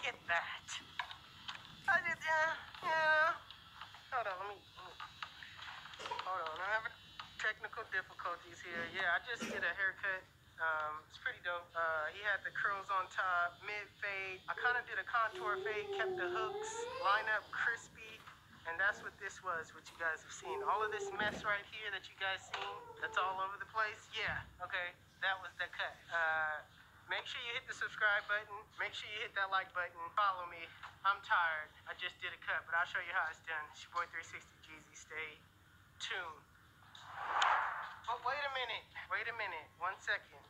at that. I did, yeah. Hold on, hold on. I'm having technical difficulties here. Yeah, I just did a haircut. It's pretty dope. He had the curls on top, mid fade. I kind of did a contour fade, kept the hooks, line up crispy, and that's what this was, what you guys have seen. All of this mess right here that you guys seen, that's all over the place. Yeah, okay, that was the cut. Make sure you hit the subscribe button. Make sure you hit that like button. Follow me. I'm tired. I just did a cut, but I'll show you how it's done. It's your boy 360 Jeezy. Stay tuned. But wait a minute. 1 second.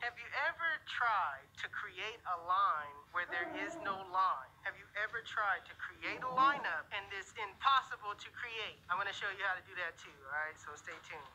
Have you ever tried to create a line where there is no line? Have you ever tried to create a lineup and it's impossible to create? I'm going to show you how to do that too, all right? So stay tuned.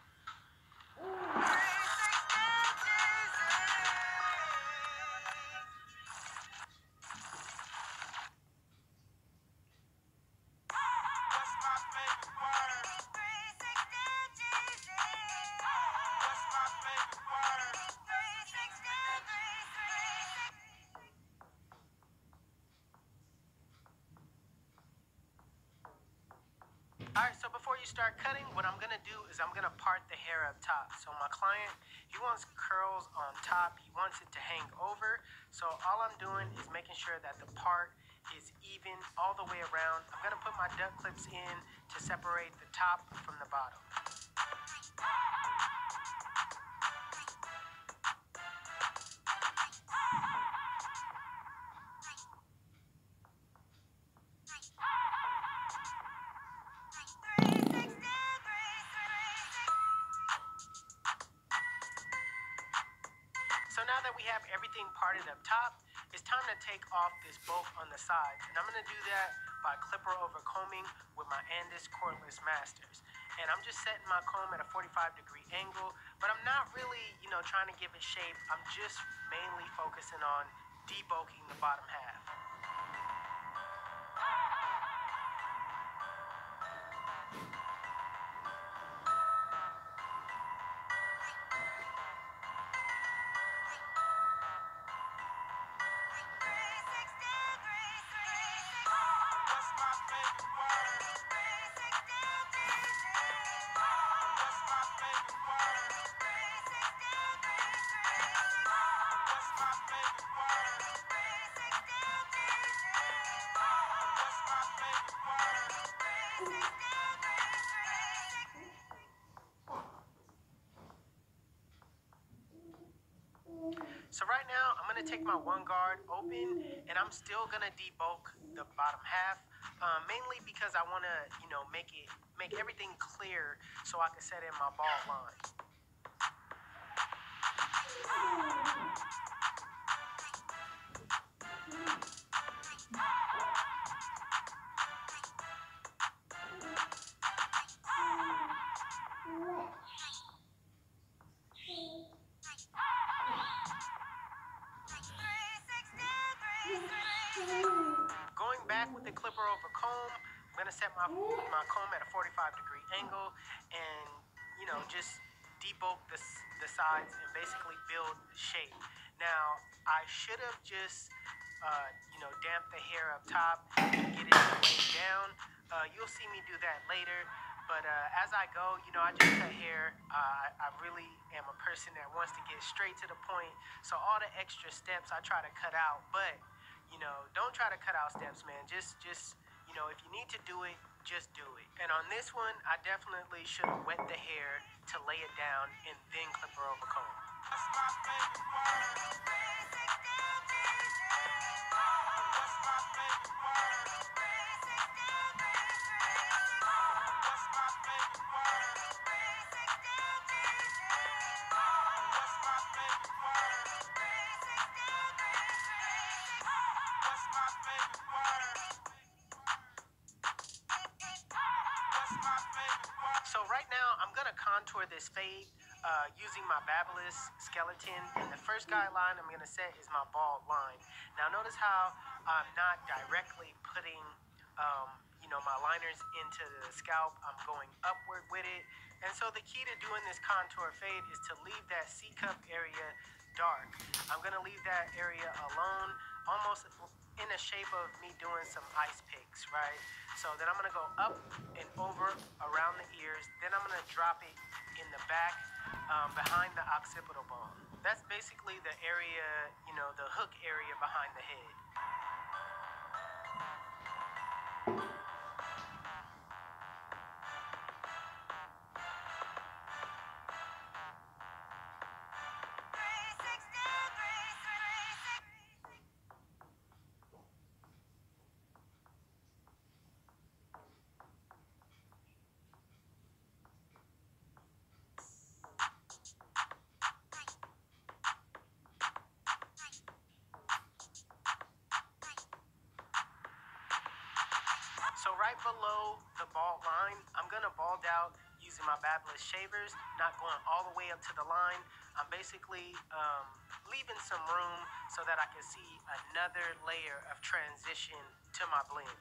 Alright, so before you start cutting, what I'm gonna do is I'm gonna part the hair up top. So my client, he wants curls on top, he wants it to hang over. So all I'm doing is making sure that the part is even all the way around. I'm gonna put my duck clips in to separate the top from the bottom. So now that we have everything parted up top, it's time to take off this bulk on the sides. And I'm gonna do that by clipper over combing with my Andis cordless masters. And I'm just setting my comb at a 45-degree angle, but I'm not really, trying to give it shape. I'm just mainly focusing on debulking the bottom half. So right now, I'm gonna take my one guard open, and I'm still gonna debulk the bottom half, mainly because I wanna, make everything clear so I can set in my ball line. Going back with the clipper over comb, I'm gonna set my comb at a 45-degree angle and, just debulk the sides and basically build shape. Now, I should have just, damped the hair up top and get it laid down. You'll see me do that later. But as I go, I just cut hair. I really am a person that wants to get straight to the point. So all the extra steps I try to cut out. But, don't try to cut out steps, man. Just if you need to do it, just do it. And on this one, I definitely should have wet the hair to lay it down and then clipper over comb. That's my favorite word. So right now, I'm gonna contour this fade using my Babyliss skeleton. And the first guideline I'm gonna set is my bald line. Now notice how I'm not directly putting, my liners into the scalp. I'm going upward with it. And so the key to doing this contour fade is to leave that C-cup area dark. I'm gonna leave that area alone, almost in the shape of me doing some ice picks, right? So then I'm gonna go up and over around the ears. Then I'm gonna drop it in the back, behind the occipital bone. That's basically the area, the hook area behind the head. So right below the bald line, I'm gonna bald out using my babless shavers, not going all the way up to the line. I'm basically leaving some room so that I can see another layer of transition to my blend.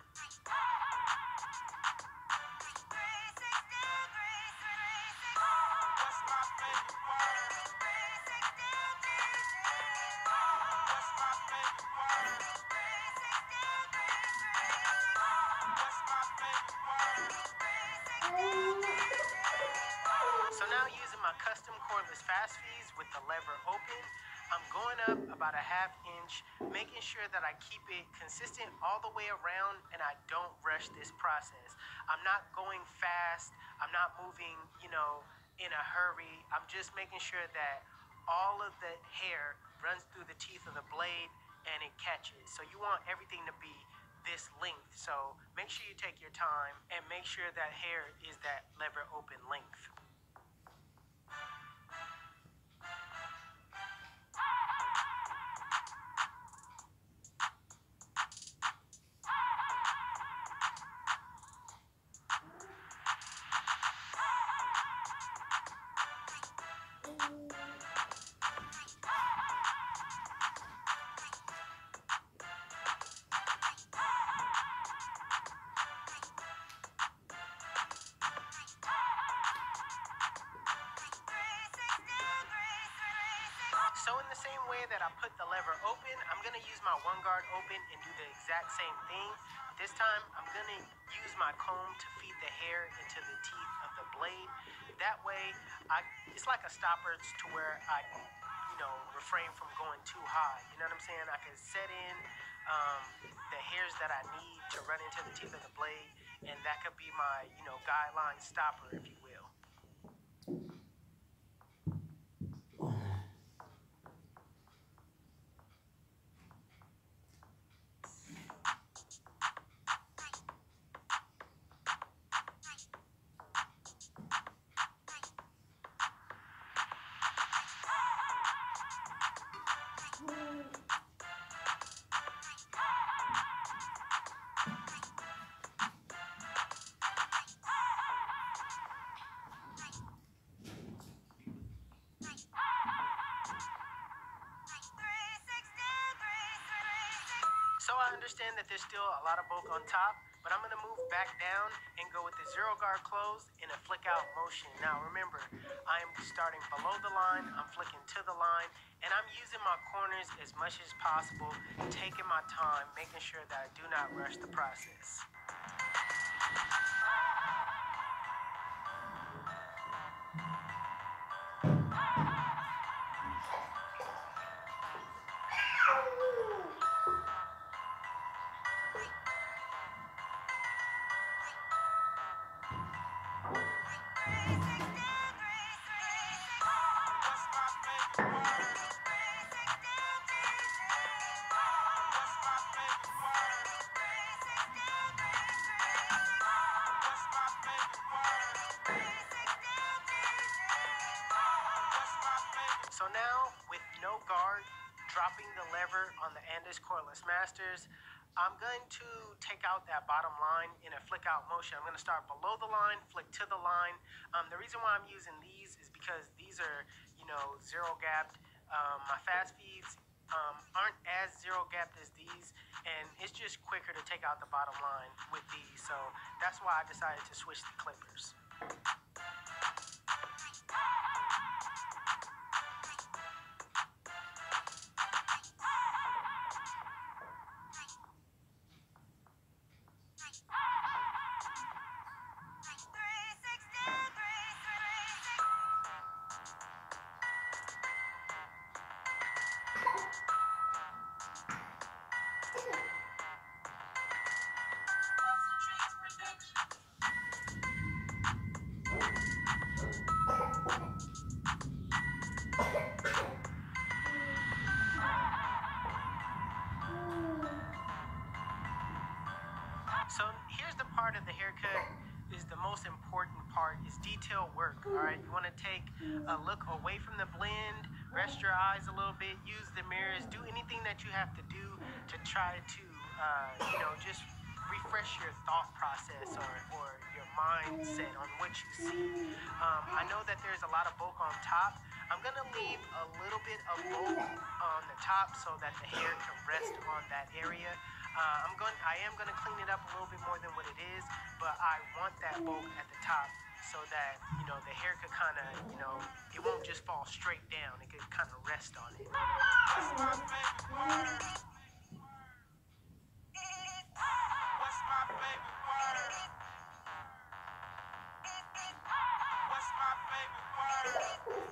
So now using my custom cordless fast feeds with the lever open, I'm going up about a ½ inch, making sure that I keep it consistent all the way around and I don't rush this process. I'm not going fast, I'm not moving, in a hurry. I'm just making sure that all of the hair runs through the teeth of the blade and it catches. So you want everything to be this length. So make sure you take your time and make sure that hair is that lever open length. So in the same way that I put the lever open, I'm gonna use my one guard open and do the exact same thing. This time, I'm gonna use my comb to feed the hair into the teeth of the blade. That way, it's like a stopper to where I, refrain from going too high. You know what I'm saying? I can set in the hairs that I need to run into the teeth of the blade, and that could be my, guideline stopper, if you will. So I understand that there's still a lot of bulk on top, but I'm gonna move back down and go with the zero guard closed in a flick out motion. Now remember, I am starting below the line, I'm flicking to the line, and I'm using my corners as much as possible, taking my time, making sure that I do not rush the process. So now, with no guard, dropping the lever on the Andis Cordless Masters, I'm going to take out that bottom line in a flick out motion. I'm going to start below the line, flick to the line. The reason why I'm using these is because these are, zero gapped. My fast feeds aren't as zero gapped as these, and it's just quicker to take out the bottom line with these. So that's why I decided to switch the clippers. part of the haircut is the most important part, is detail work. All right, you want to take a look away from the blend, rest your eyes a little bit, use the mirrors, do anything that you have to do to try to just refresh your thought process or your mindset on what you see. I know that there's a lot of bulk on top. I'm gonna leave a little bit of bulk on the top so that the hair can rest on that area. I am gonna clean it up a little bit more than what it is, but I want that bulk at the top so that the hair could kind of it won't just fall straight down. It could kind of rest on it. What's my favorite word? What's my favorite word? What's my favorite word?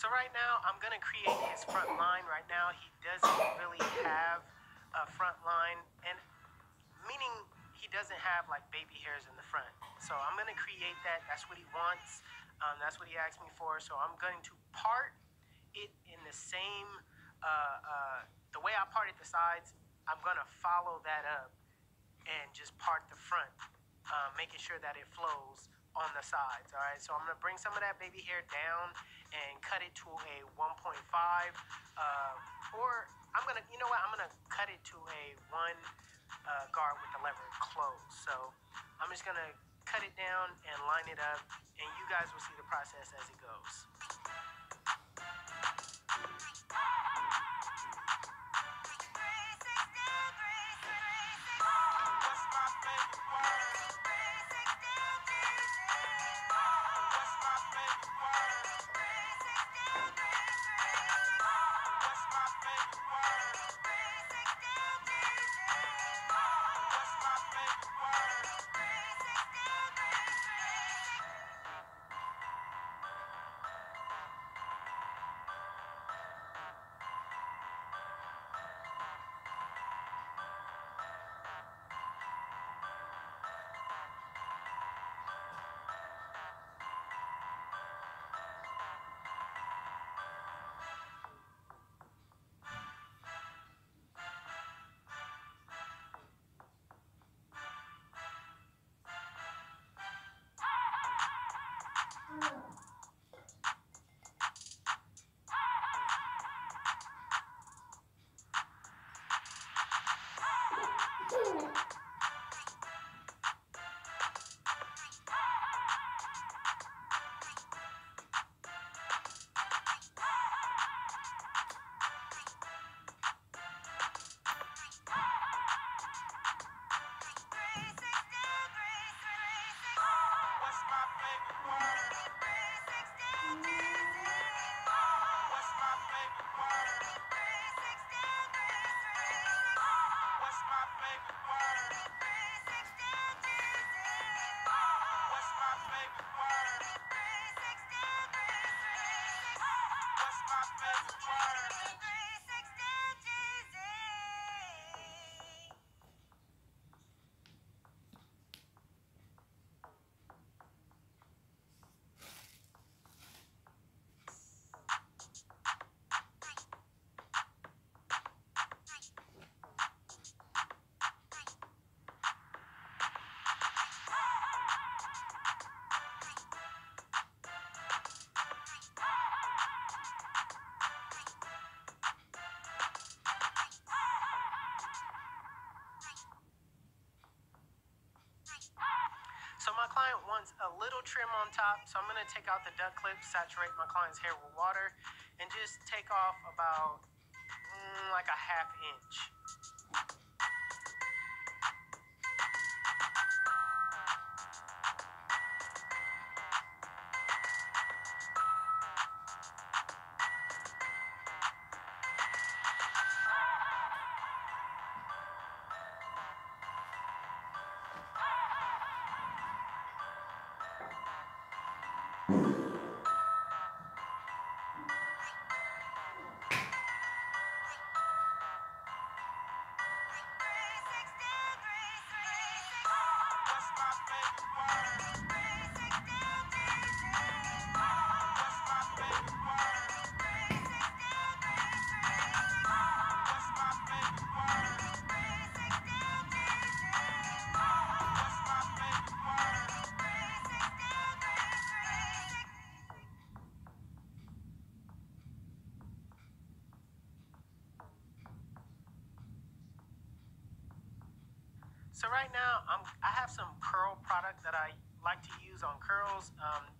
So right now, I'm going to create his front line. Right now, he doesn't really have a front line, and meaning he doesn't have like baby hairs in the front. So I'm going to create that. That's what he wants. That's what he asked me for. So I'm going to part it in the same, the way I parted the sides, I'm going to follow that up and just part the front, making sure that it flows on the sides. All right, so I'm gonna bring some of that baby hair down and cut it to a 1.5, or I'm gonna, I'm gonna cut it to a 1 guard with the lever closed. So I'm just gonna cut it down and line it up, and you guys will see the process as it goes. So my client wants a little trim on top, so I'm gonna take out the duck clip, saturate my client's hair with water, and just take off about like a 1/2 inch. right now, I have some curl product that I like to use on curls.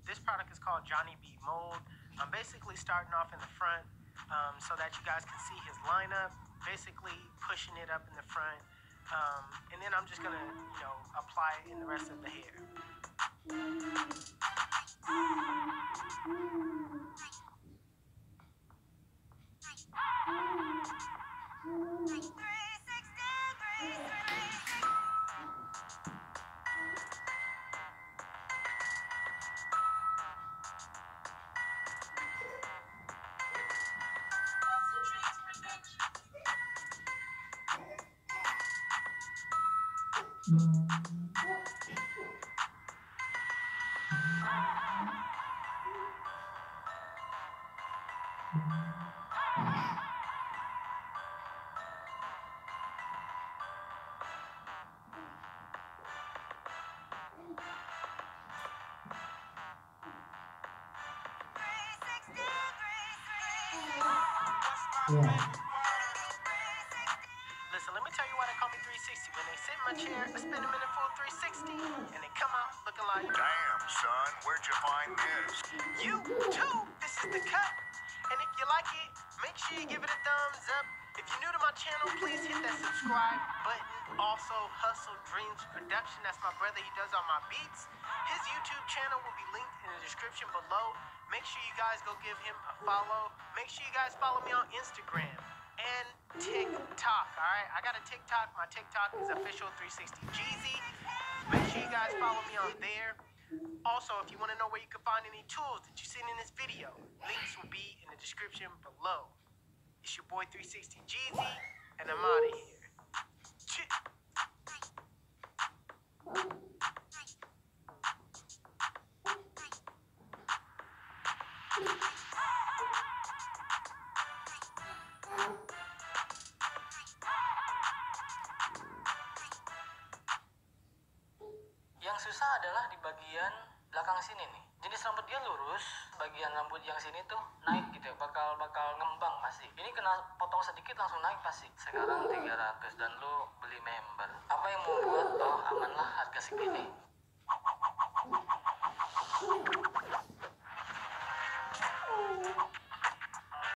This product is called Johnny B Mold. I'm basically starting off in the front so that you guys can see his lineup. Basically pushing it up in the front. And then I'm just gonna, apply it in the rest of the hair. Listen, let me tell you why they call me 360. When they sit in my chair, I spin them in a full 360, and they come out looking like, damn, son, where'd you find this? YouTube! This is the cut. And if you like it, make sure you give it a thumbs up. If you're new to my channel, please hit that subscribe button. Also, Hustle Dreams Production. That's my brother. He does all my beats. His YouTube channel will be linked in the description below. Make sure you guys go give him a follow. Make sure you guys follow me on Instagram and TikTok, all right? I got a TikTok. My TikTok is official360Jeezy. Make sure you guys follow me on there. Also, if you want to know where you can find any tools that you've seen in this video, links will be in the description below. It's your boy 360Jeezy, and I'm out of here. Yang susah adalah di bagian belakang sini nih. Jenis rambut dia lurus, bagian rambut yang sini tuh naik gitu ya, bakal ngembang pasti. Ini kena potong sedikit langsung naik pasti. Sekarang 300 dan lu beli member. Apa yang membuat toh amanlah harga segini?